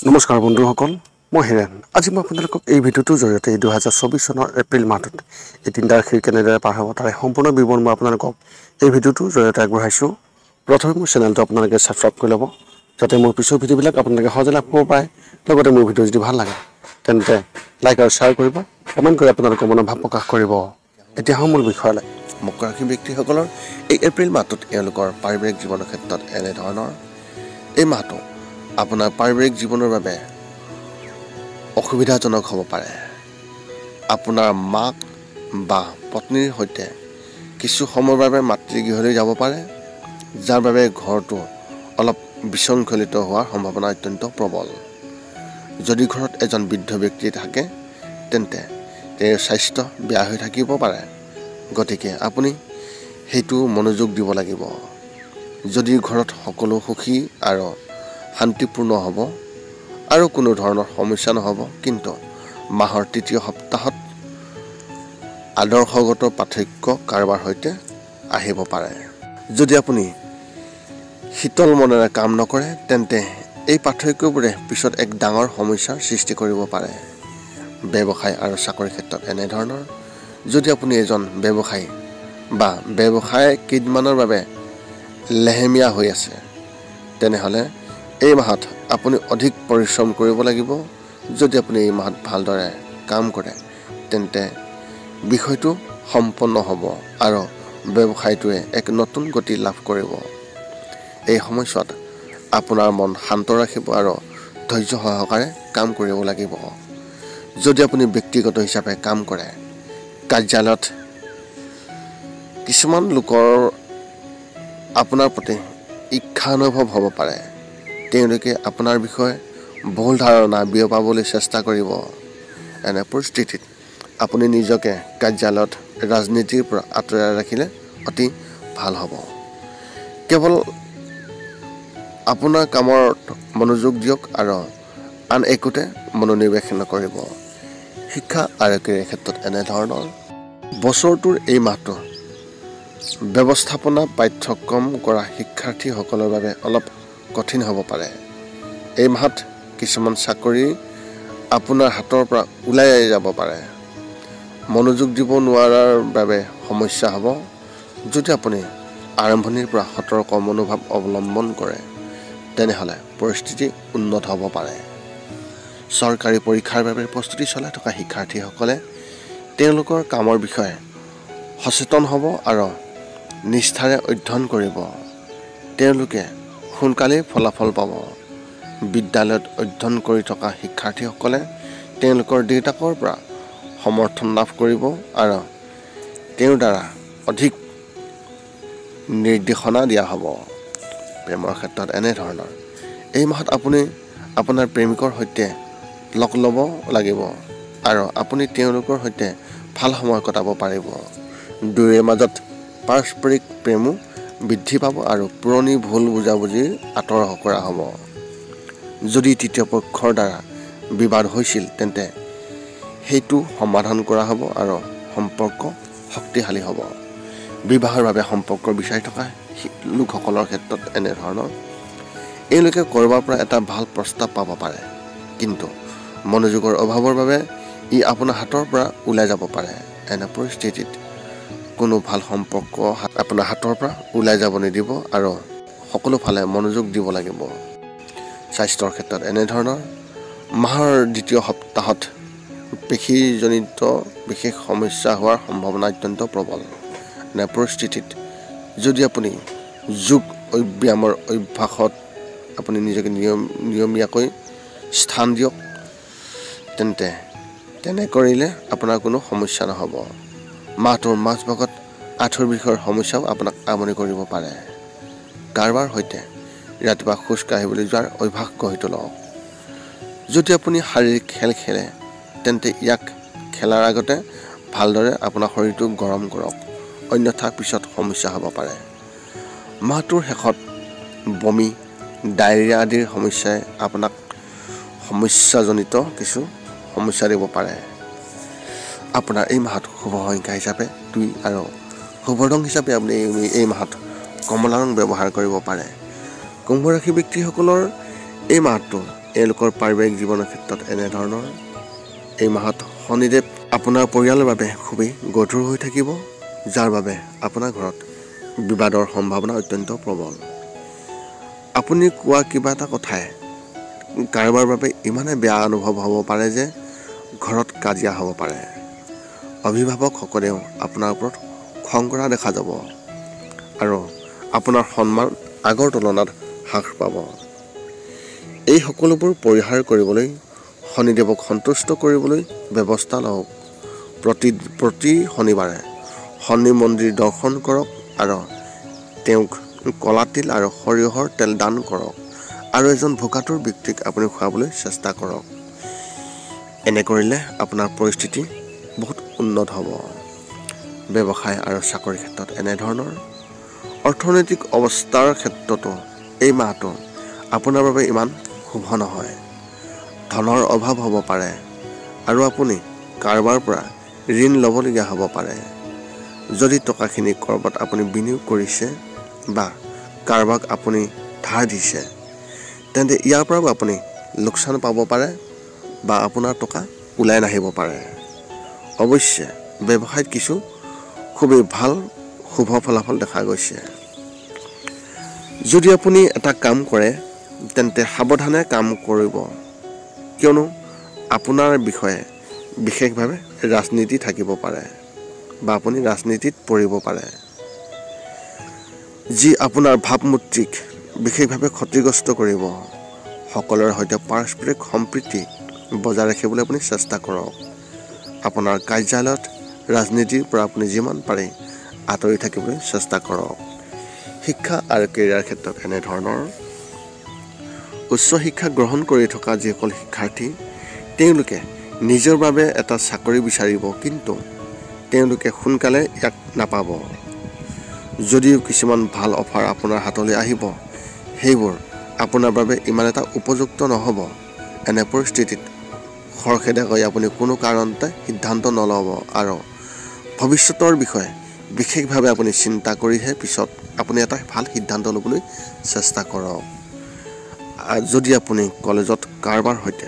নমস্কাৰ বন্ধুসকল, মই হিৰেণ। আজি মই আপোনালোকক এই ভিডিঅ'টোৰ জৰিয়তে 2024 চনৰ এপ্ৰিল মাহটোত এই 3টা ৰাশি কেনেদৰে পাৰ হ'ব তাৰে সম্পূৰ্ণ বিৱৰণ মই আপোনালোকক এই ভিডিঅ'টোৰ জৰিয়তে আগবঢ়াইছোঁ। প্ৰথমে মোৰ চেনেলটো আপোনালোকে ছাবস্ক্ৰাইব কৰি ল'ব, যাতে মোৰ পিছৰ ভিডিঅ'বিলাক আপোনালোকে সহজে লাভ কৰিব পাৰে। লগতে মোৰ ভিডিঅ' যদি ভাল লাগে তেন্তে লাইক আৰু শ্বেয়াৰ কৰিব, কমেণ্ট কৰি আপোনালোকৰ মনৰ ভাৱ প্ৰকাশ কৰিব। এতিয়া মূল বিষয়লৈ। মকৰ ৰাশি ব্যক্তিসকলৰ এই এপ্ৰিল মাহটোত এওঁলোকৰ পাৰিবাৰিক জীৱনৰ ক্ষেত্ৰত এনেধৰণৰ এই মাহটো আপোনাৰ পাৰিবাৰিক জীৱনৰ বাবে অসুবিধাজনক হ'ব পাৰে। আপোনাৰ মাক বা পত্নীৰ সৈতে কিছু সময়ৰ বাবে মাতৃগৃহলৈ যাব পাৰে, যাৰ বাবে ঘৰটো অলপ বিশৃংখলিত হোৱাৰ সম্ভাৱনা অত্যন্ত প্ৰবল। যদি ঘৰত এজন বৃদ্ধ ব্যক্তি থাকে তেন্তে তেওঁৰ স্বাস্থ্য বেয়া হৈ থাকিব পাৰে, গতিকে আপুনি সেইটো মনোযোগ দিব লাগিব। যদি ঘৰত সকলো সুখী আৰু শান্তিপূৰ্ণ হ'ব আৰু কোনো ধৰণৰ সমস্যা নহ'ব, কিন্তু মাহৰ তৃতীয় সপ্তাহত আদৰ্শগত পাৰ্থক্য কাৰোবাৰ সৈতে আহিব পাৰে। যদি আপুনি শীতল মনেৰে কাম নকৰে তেন্তে এই পাৰ্থক্যবোৰে পিছত এক ডাঙৰ সমস্যাৰ সৃষ্টি কৰিব পাৰে। ব্যৱসায় আৰু চাকৰিৰ ক্ষেত্ৰত এনেধৰণৰ যদি আপুনি এজন ব্যৱসায়ী বা ব্যৱসায় কেইদিনমানৰ বাবে লেহেমীয়া হৈ আছে, তেনেহ'লে এই মাহত আপুনি অধিক পৰিশ্ৰম কৰিব লাগিব। যদি আপুনি এই মাহত ভালদৰে কাম কৰে তেন্তে বিষয়টো সম্পন্ন হ'ব আৰু ব্যৱসায়টোৱে এক নতুন গতি লাভ কৰিব। এই সময়ছোৱাত আপোনাৰ মন শান্ত ৰাখিব আৰু ধৈৰ্য সহকাৰে কাম কৰিব লাগিব। যদি আপুনি ব্যক্তিগত হিচাপে কাম কৰে, কাৰ্যালয়ত কিছুমান লোকৰ আপোনাৰ প্ৰতি ঈৰ্ষা অনুভৱ হ'ব পাৰে। তেওঁলোকে আপোনাৰ বিষয়ে ভুল ধাৰণা বিয়পাবলৈ চেষ্টা কৰিব। এনে পৰিস্থিতিত আপুনি নিজকে কাৰ্যালয়ত ৰাজনীতিৰ পৰা আঁতৰাই ৰাখিলে অতি ভাল হ'ব। কেৱল আপোনাৰ কামত মনোযোগ দিয়ক আৰু আন একোতে মনোনিৱেশ নকৰিব। শিক্ষা আৰু কেৰিয়াৰ ক্ষেত্ৰত এনেধৰণৰ বছৰটোৰ এই মাহটো ব্যৱস্থাপনা পাঠ্যক্ৰম কৰা শিক্ষাৰ্থীসকলৰ বাবে অলপ কঠিন হ'ব পাৰে। এই মাহত কিছুমান চাকৰি আপোনাৰ হাতৰ পৰা ওলাই যাব পাৰে। মনোযোগ দিব নোৱাৰাৰ বাবে সমস্যা হ'ব। যদি আপুনি আৰম্ভণিৰ পৰা সতৰ্ক মনোভাৱ অৱলম্বন কৰে তেনেহ'লে পৰিস্থিতি উন্নত হ'ব পাৰে। চৰকাৰী পৰীক্ষাৰ বাবে প্ৰস্তুতি চলাই থকা শিক্ষাৰ্থীসকলে তেওঁলোকৰ কামৰ বিষয়ে সচেতন হ'ব আৰু নিষ্ঠাৰে অধ্যয়ন কৰিব। তেওঁলোকে সোনকালেই ফলাফল পাব। বিদ্যালয়ত অধ্যয়ন কৰি থকা শিক্ষাৰ্থীসকলে তেওঁলোকৰ দেউতাকৰ পৰা সমৰ্থন লাভ কৰিব আৰু তেওঁৰ দ্বাৰা অধিক নিৰ্দেশনা দিয়া হ'ব। প্ৰেমৰ ক্ষেত্ৰত এনেধৰণৰ এই মাহত আপুনি আপোনাৰ প্ৰেমিকৰ সৈতে লগ ল'ব লাগিব আৰু আপুনি তেওঁলোকৰ সৈতে ভাল সময় কটাব পাৰিব। দুয়োৰে মাজত পাৰস্পৰিক প্ৰেমো বৃদ্ধি পাব আৰু পুৰণি ভুল বুজাবুজি আঁতৰ কৰা হ'ব। যদি তৃতীয় পক্ষৰ দ্বাৰা বিবাদ হৈছিল তেন্তে সেইটো সমাধান কৰা হ'ব আৰু সম্পৰ্ক শক্তিশালী হ'ব। বিবাহৰ বাবে সম্পৰ্ক বিচাৰি থকা লোকসকলৰ ক্ষেত্ৰত এনেধৰণৰ এওঁলোকে ক'ৰবাৰ পৰা এটা ভাল প্ৰস্তাৱ পাব পাৰে, কিন্তু মনোযোগৰ অভাৱৰ বাবে ই আপোনাৰ হাতৰ পৰা ওলাই যাব পাৰে। এনে পৰিস্থিতিত কোনো ভাল সম্পৰ্ক আপোনাৰ হাতৰ পৰা ওলাই যাব নিদিব আৰু সকলো ফালে মনোযোগ দিব লাগিব। স্বাস্থ্যৰ ক্ষেত্ৰত এনেধৰণৰ মাহৰ দ্বিতীয় সপ্তাহত পেশীজনিত বিশেষ সমস্যা হোৱাৰ সম্ভাৱনা অত্যন্ত প্ৰবল। এনে পৰিস্থিতিত যদি আপুনি যোগ ব্যায়ামৰ অভ্যাসত আপুনি নিজকে নিয়মীয়াকৈ স্থান দিয়ক তেন্তে তেনে কৰিলে আপোনাৰ কোনো সমস্যা নহ'ব। মাহটোৰ মাজভাগত আঁঠুৰ বিষয়ৰ সমস্যাও আপোনাক আমনি কৰিব পাৰে। কাৰোবাৰ সৈতে ৰাতিপুৱা খোজ কাঢ়িবলৈ যোৱাৰ অভ্যাস গঢ়ি তোলক। যদি আপুনি শাৰীৰিক খেল খেলে তেন্তে ইয়াক খেলাৰ আগতে ভালদৰে আপোনাৰ শৰীৰটো গৰম কৰক, অন্যথা পিছত সমস্যা হ'ব পাৰে। মাহটোৰ শেষত বমি, ডায়েৰিয়া আদিৰ সমস্যাই আপোনাক সমস্যাজনিত কিছু সমস্যা দিব পাৰে। আপোনাৰ এই মাহত শুভ সংখ্যা হিচাপে 2 আৰু শুভ ৰং হিচাপে আপুনি এই মাহত কমলা ৰং ব্যৱহাৰ কৰিব পাৰে। কুম্ভ ৰাশি ব্যক্তিসকলৰ এই মাহটো এওঁলোকৰ পাৰিবাৰিক জীৱনৰ ক্ষেত্ৰত এনেধৰণৰ। এই মাহত শনিদেৱ আপোনাৰ পৰিয়ালৰ বাবে খুবেই গধুৰ হৈ থাকিব, যাৰ বাবে আপোনাৰ ঘৰত বিবাদৰ সম্ভাৱনা অত্যন্ত প্ৰবল। আপুনি কোৱা কিবা এটা কথাই কাৰোবাৰ বাবে ইমানে বেয়া অনুভৱ হ'ব পাৰে যে ঘৰত কাজিয়া হ'ব পাৰে। অভিভাৱকসকলেও আপোনাৰ ওপৰত খং কৰা দেখা যাব আৰু আপোনাৰ সন্মান আগৰ তুলনাত হ্ৰাস পাব। এই সকলোবোৰ পৰিহাৰ কৰিবলৈ শনিদেৱক সন্তুষ্ট কৰিবলৈ ব্যৱস্থা লওক। প্ৰতি শনিবাৰে শনি মন্দিৰ দৰ্শন কৰক আৰু তেওঁক কলা তিল আৰু সৰিয়হৰ তেল দান কৰক আৰু এজন ভোকাতুৰ ব্যক্তিক আপুনি খুৱাবলৈ চেষ্টা কৰক। এনে কৰিলে আপোনাৰ পৰিস্থিতি বহুত উন্নত হ'ব। ব্যৱসায় আৰু চাকৰিৰ ক্ষেত্ৰত এনেধৰণৰ। অৰ্থনৈতিক অৱস্থাৰ ক্ষেত্ৰতো এই মাহটো আপোনাৰ বাবে ইমান শুভ নহয়। ধনৰ অভাৱ হ'ব পাৰে আৰু আপুনি কাৰোবাৰ পৰা ঋণ ল'বলগীয়া হ'ব পাৰে। যদি টকাখিনি ক'ৰবাত আপুনি বিনিয়োগ কৰিছে বা কাৰোবাক আপুনি ধাৰ দিছে, তেন্তে ইয়াৰ পৰাও আপুনি লোকচান পাব পাৰে বা আপোনাৰ টকা ওলাই নাহিব পাৰে। অৱশ্যে ব্যৱসায়ত কিছু খুবেই ভাল শুভ ফলাফল দেখা গৈছে। যদি আপুনি এটা কাম কৰে তেন্তে সাৱধানে কাম কৰিব, কিয়নো আপোনাৰ বিষয়ে বিশেষভাৱে ৰাজনীতি থাকিব পাৰে বা আপুনি ৰাজনীতিত পৰিব পাৰে, যি আপোনাৰ ভাৱমূৰ্তিক বিশেষভাৱে ক্ষতিগ্ৰস্ত কৰিব। সকলোৰে সৈতে পাৰস্পৰিক সম্প্ৰীতি বজাই ৰাখিবলৈ আপুনি চেষ্টা কৰক। আপোনাৰ কাৰ্যালয়ত ৰাজনীতিৰ পৰা আপুনি যিমান পাৰে আঁতৰি থাকিবলৈ চেষ্টা কৰক। শিক্ষা আৰু কেৰিয়াৰ ক্ষেত্ৰত এনেধৰণৰ। উচ্চ শিক্ষা গ্ৰহণ কৰি থকা যিসকল শিক্ষাৰ্থী, তেওঁলোকে নিজৰ বাবে এটা চাকৰি বিচাৰিব, কিন্তু তেওঁলোকে সোনকালে ইয়াক নাপাব। যদিও কিছুমান ভাল অফাৰ আপোনাৰ হাতলৈ আহিব, সেইবোৰ আপোনাৰ বাবে ইমান এটা উপযুক্ত নহ'ব। এনে পৰিস্থিতিত খৰখেদাকৈ আপুনি কোনো কাৰণতে সিদ্ধান্ত নল'ব আৰু ভৱিষ্যতৰ বিষয়ে বিশেষভাৱে আপুনি চিন্তা কৰিহে পিছত আপুনি এটা ভাল সিদ্ধান্ত ল'বলৈ চেষ্টা কৰক। যদি আপুনি কলেজত কাৰোবাৰ সৈতে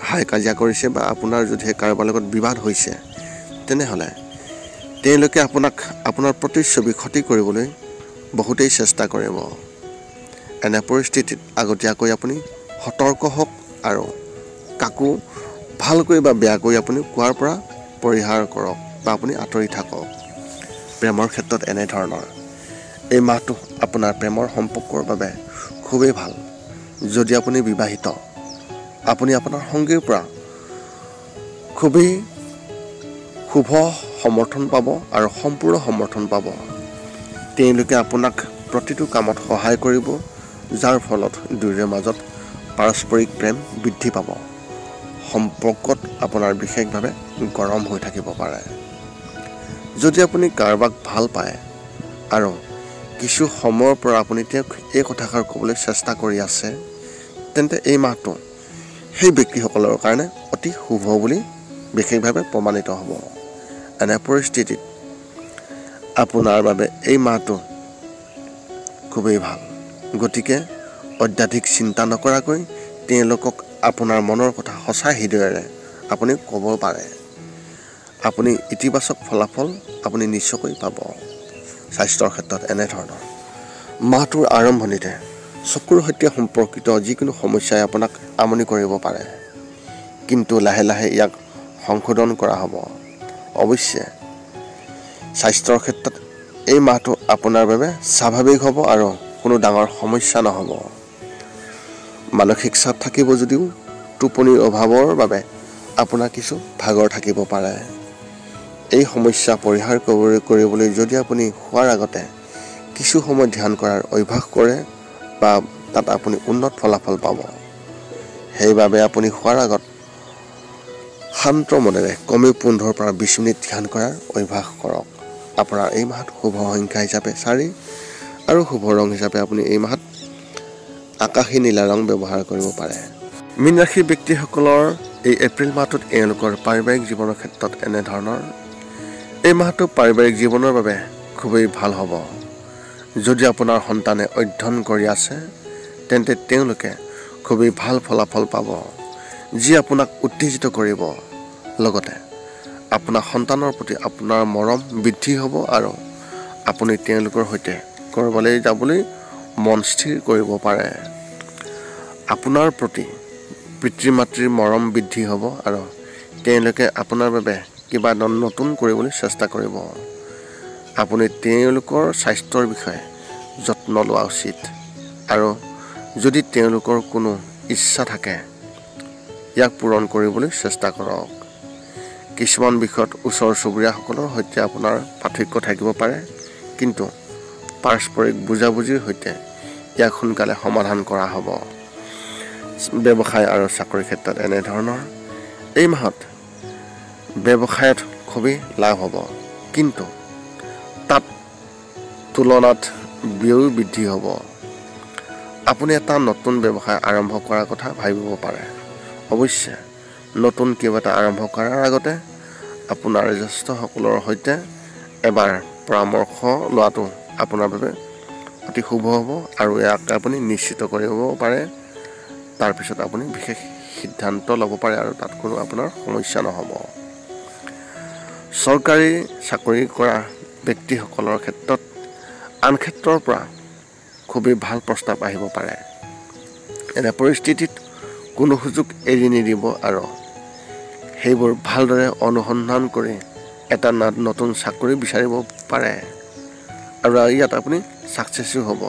হাই কাজিয়া কৰিছে বা আপোনাৰ যদিহে কাৰোবাৰ লগত বিবাদ হৈছে, তেনেহ'লে তেওঁলোকে আপোনাৰ প্ৰতিচ্ছবি ক্ষতি কৰিবলৈ বহুতেই চেষ্টা কৰিব। এনে পৰিস্থিতিত আগতীয়াকৈ আপুনি সতৰ্ক হওক আৰু কাকো ভালকৈ বা বেয়াকৈ আপুনি কোৱাৰ পৰা পৰিহাৰ কৰক বা আপুনি আঁতৰি থাকক। প্ৰেমৰ ক্ষেত্ৰত এনেধৰণৰ। এই মাহটো আপোনাৰ প্ৰেমৰ সম্পৰ্কৰ বাবে খুবেই ভাল। যদি আপুনি বিবাহিত, আপুনি আপোনাৰ সংগীৰ পৰা খুবেই শুভ সমৰ্থন পাব আৰু সম্পূৰ্ণ সমৰ্থন পাব। তেওঁলোকে আপোনাক প্ৰতিটো কামত সহায় কৰিব, যাৰ ফলত দুয়োৰে মাজত পাৰস্পৰিক প্ৰেম বৃদ্ধি পাব। সম্পৰ্কত আপোনাৰ বিশেষভাৱে গৰম হৈ থাকিব পাৰে। যদি আপুনি কাৰোবাক ভাল পায় আৰু কিছু সময়ৰ পৰা আপুনি তেওঁক এই কথাষাৰ ক'বলৈ চেষ্টা কৰি আছে, তেন্তে এই মাহটো সেই ব্যক্তিসকলৰ কাৰণে অতি শুভ বুলি বিশেষভাৱে প্ৰমাণিত হ'ব। এনে পৰিস্থিতিত আপোনাৰ বাবে এই মাহটো খুবেই ভাল। গতিকে অত্যাধিক চিন্তা নকৰাকৈ তেওঁলোকক আপোনাৰ মনৰ কথা সঁচা হৃদয়েৰে আপুনি ক'ব পাৰে। আপুনি ইতিবাচক ফলাফল আপুনি নিশ্চয়কৈ পাব। স্বাস্থ্যৰ ক্ষেত্ৰত এনেধৰণৰ। মাহটোৰ আৰম্ভণিতে চকুৰ সৈতে সম্পৰ্কিত যিকোনো সমস্যাই আপোনাক আমনি কৰিব পাৰে, কিন্তু লাহে লাহে ইয়াক সংশোধন কৰা হ'ব। অৱশ্যে স্বাস্থ্যৰ ক্ষেত্ৰত এই মাহটো আপোনাৰ বাবে স্বাভাৱিক হ'ব আৰু কোনো ডাঙৰ সমস্যা নহ'ব। মানসিক চাপ থাকিব যদিও টোপনিৰ অভাৱৰ বাবে আপোনাৰ কিছু ভাগৰ থাকিব পাৰে। এই সমস্যা পৰিহাৰ কৰিবলৈ যদি আপুনি শোৱাৰ আগতে কিছু সময় ধ্যান কৰাৰ অভ্যাস কৰে বা তাত আপুনি উন্নত ফলাফল পাব। সেইবাবে আপুনি শোৱাৰ আগত শান্ত মনেৰে কমেও 15 পৰা 20 মিনিট ধ্যান কৰাৰ অভ্যাস কৰক। আপোনাৰ এই মাহত শুভ সংখ্যা হিচাপে 4 আৰু শুভ ৰং হিচাপে আপুনি এই মাহত আকাশী নীলা ৰং ব্যৱহাৰ কৰিব পাৰে। মীন ৰাশিৰ ব্যক্তিসকলৰ এই এপ্ৰিল মাহটোত এওঁলোকৰ পাৰিবাৰিক জীৱনৰ ক্ষেত্ৰত এনেধৰণৰ। এই মাহটো পাৰিবাৰিক জীৱনৰ বাবে খুবেই ভাল হ'ব। যদি আপোনাৰ সন্তানে অধ্যয়ন কৰি আছে, তেন্তে তেওঁলোকে খুবেই ভাল ফলাফল পাব, যি আপোনাক উত্তেজিত কৰিব। লগতে আপোনাৰ সন্তানৰ প্ৰতি আপোনাৰ মৰম বৃদ্ধি হ'ব আৰু আপুনি তেওঁলোকৰ সৈতে ক'ৰবালৈ যাবলৈ মন স্থিৰ কৰিব পাৰে। আপোনাৰ প্ৰতি পিতৃ মাতৃৰ মৰম বৃদ্ধি হ'ব আৰু তেওঁলোকে আপোনাৰ বাবে কিবা নতুন কৰিবলৈ চেষ্টা কৰিব। আপুনি তেওঁলোকৰ স্বাস্থ্যৰ বিষয়ে যত্ন লোৱা উচিত আৰু যদি তেওঁলোকৰ কোনো ইচ্ছা থাকে ইয়াক পূৰণ কৰিবলৈ চেষ্টা কৰক। কিছুমান বিষয়ত ওচৰ চুবুৰীয়াসকলৰ সৈতে আপোনাৰ পাৰ্থক্য থাকিব পাৰে, কিন্তু পাৰস্পৰিক বুজাবুজিৰ সৈতে ইয়াক সোনকালে সমাধান কৰা হ'ব। ব্যৱসায় আৰু চাকৰিৰ ক্ষেত্ৰত এনেধৰণৰ এই মাহত ব্যৱসায়ত খুবেই লাভ হ'ব, কিন্তু তাত তুলনাত ব্যয় বৃদ্ধি হ'ব। আপুনি এটা নতুন ব্যৱসায় আৰম্ভ কৰাৰ কথা ভাবিব পাৰে। অৱশ্যে নতুন কিবা এটা আৰম্ভ কৰাৰ আগতে আপোনাৰ জ্যেষ্ঠসকলৰ সৈতে এবাৰ পৰামৰ্শ লোৱাটো আপোনাৰ বাবে অতি শুভ হ'ব আৰু ইয়াক আপুনি নিশ্চিত কৰিব পাৰে। তাৰপিছত আপুনি বিশেষ সিদ্ধান্ত ল'ব পাৰে আৰু তাত কোনো আপোনাৰ সমস্যা নহ'ব। চৰকাৰী চাকৰি কৰা ব্যক্তিসকলৰ ক্ষেত্ৰত আন ক্ষেত্ৰৰ পৰা খুবেই ভাল প্ৰস্তাৱ আহিব পাৰে। এনে পৰিস্থিতিত কোনো সুযোগ এৰি নিদিব আৰু সেইবোৰ ভালদৰে অনুসন্ধান কৰি এটা নতুন চাকৰি বিচাৰিব পাৰে আৰু ইয়াত আপুনি ছাকচেছো হ'ব,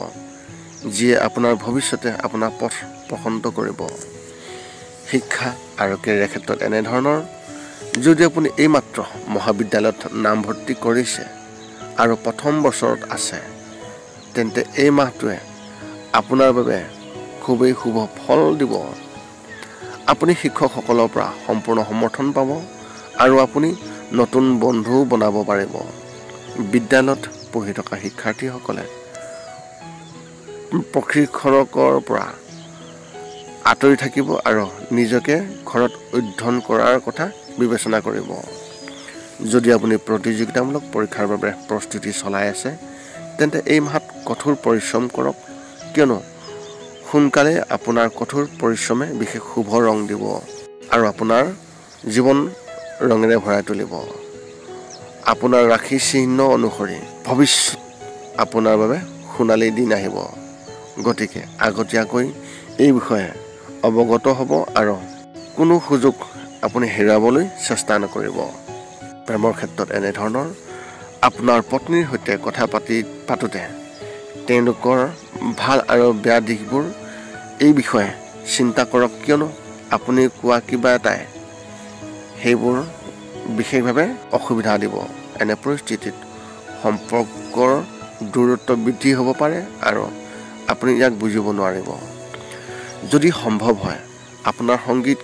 যিয়ে আপোনাৰ ভৱিষ্যতে আপোনাৰ পথ প্ৰশস্ত কৰিব। শিক্ষা আৰু কেৰিয়াৰ ক্ষেত্ৰত এনেধৰণৰ যদি আপুনি এইমাত্ৰ মহাবিদ্যালয়ত নামভৰ্তি কৰিছে আৰু প্ৰথম বছৰত আছে, তেন্তে এই মাহটোৱে আপোনাৰ বাবে খুবেই শুভ ফল দিব। আপুনি শিক্ষকসকলৰ পৰা সম্পূৰ্ণ সমৰ্থন পাব আৰু আপুনি নতুন বন্ধু বনাব পাৰিব। বিদ্যালয়ত পঢ়ি থকা শিক্ষাৰ্থীসকলে প্ৰশিক্ষকৰ পৰা আঁতৰি থাকিব আৰু নিজকে ঘৰত অধ্যয়ন কৰাৰ কথা বিবেচনা কৰিব। যদি আপুনি প্ৰতিযোগিতামূলক পৰীক্ষাৰ বাবে প্ৰস্তুতি চলাই আছে, তেন্তে এই মাহত কঠোৰ পৰিশ্ৰম কৰক, কিয়নো সোনকালে আপোনাৰ কঠোৰ পৰিশ্ৰমে বিশেষ শুভ ৰং দিব আৰু আপোনাৰ জীৱন ৰঙেৰে ভৰাই তুলিব। আপোনাৰ ৰাশি চিহ্ন অনুসৰি ভৱিষ্যত আপোনাৰ বাবে সোণালী দিন আহিব। গতিকে আগতীয়াকৈ এই বিষয়ে অৱগত হ'ব আৰু কোনো সুযোগ আপুনি হেৰুৱাবলৈ চেষ্টা নকৰিব। প্ৰেমৰ ক্ষেত্ৰত এনেধৰণৰ আপোনাৰ পত্নীৰ সৈতে কথা পাতোঁতে তেওঁলোকৰ ভাল আৰু বেয়া দিশবোৰ এই বিষয়ে চিন্তা কৰক, কিয়নো আপুনি কোৱা কিবা এটাই সেইবোৰ বিশেষভাৱে অসুবিধা দিব। এনে পৰিস্থিতিত সম্পৰ্কৰ দূৰত্ব বৃদ্ধি হ'ব পাৰে আৰু আপুনি ইয়াক বুজিব নোৱাৰিব। যদি সম্ভৱ হয় আপোনাৰ সংগীত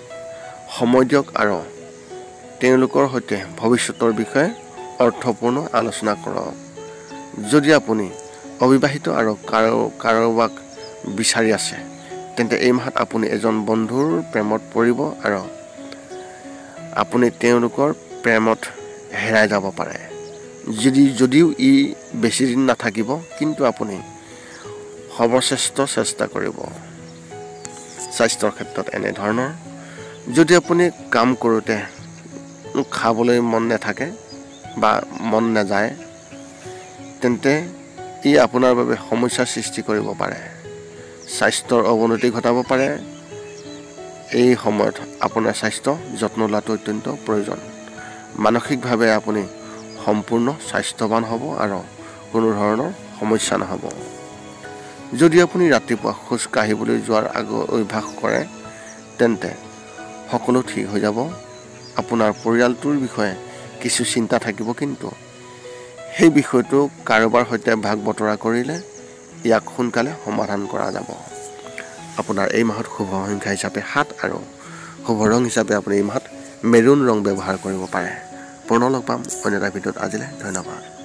সময় দিয়ক আৰু তেওঁলোকৰ সৈতে ভৱিষ্যতৰ বিষয়ে অৰ্থপূৰ্ণ আলোচনা কৰক। যদি আপুনি অবিবাহিত আৰু কাৰোবাক বিচাৰি আছে, তেন্তে এই মাহত আপুনি এজন বন্ধুৰ প্ৰেমত পৰিব আৰু আপুনি তেওঁলোকৰ প্ৰেমত হেৰাই যাব পাৰে। যদিও ই বেছি দিন নাথাকিব, কিন্তু আপুনি সৰ্বশ্ৰেষ্ঠ চেষ্টা কৰিব। স্বাস্থ্যৰ ক্ষেত্ৰত এনেধৰণৰ যদি আপুনি কাম কৰোঁতে খাবলৈ মন নাথাকে বা মন নাযায়, তেন্তে ই আপোনাৰ বাবে সমস্যাৰ সৃষ্টি কৰিব পাৰে। স্বাস্থ্যৰ অৱনতি ঘটাব পাৰে। এই সময়ত আপোনাৰ স্বাস্থ্য যত্ন লোৱাটো অত্যন্ত প্ৰয়োজন। মানসিকভাৱে আপুনি সম্পূৰ্ণ স্বাস্থ্যৱান হ'ব আৰু কোনো ধৰণৰ সমস্যা নহ'ব। যদি আপুনি ৰাতিপুৱা খোজ কাঢ়িবলৈ যোৱাৰ অভ্যাস কৰে, তেন্তে সকলো ঠিক হৈ যাব। আপোনাৰ পৰিয়ালটোৰ বিষয়ে কিছু চিন্তা থাকিব, কিন্তু সেই বিষয়টো কাৰোবাৰ সৈতে ভাগ বতৰা কৰিলে ইয়াক সোনকালে সমাধান কৰা যাব। আপোনাৰ এই মাহত শুভ সংখ্যা হিচাপে 7 আৰু শুভ ৰং হিচাপে আপুনি এই মাহত মেৰুন ৰং ব্যৱহাৰ কৰিব পাৰে। পুনৰ লগ পাম অন্য এটা ভিডিঅ'ত। আজিলৈ ধন্যবাদ।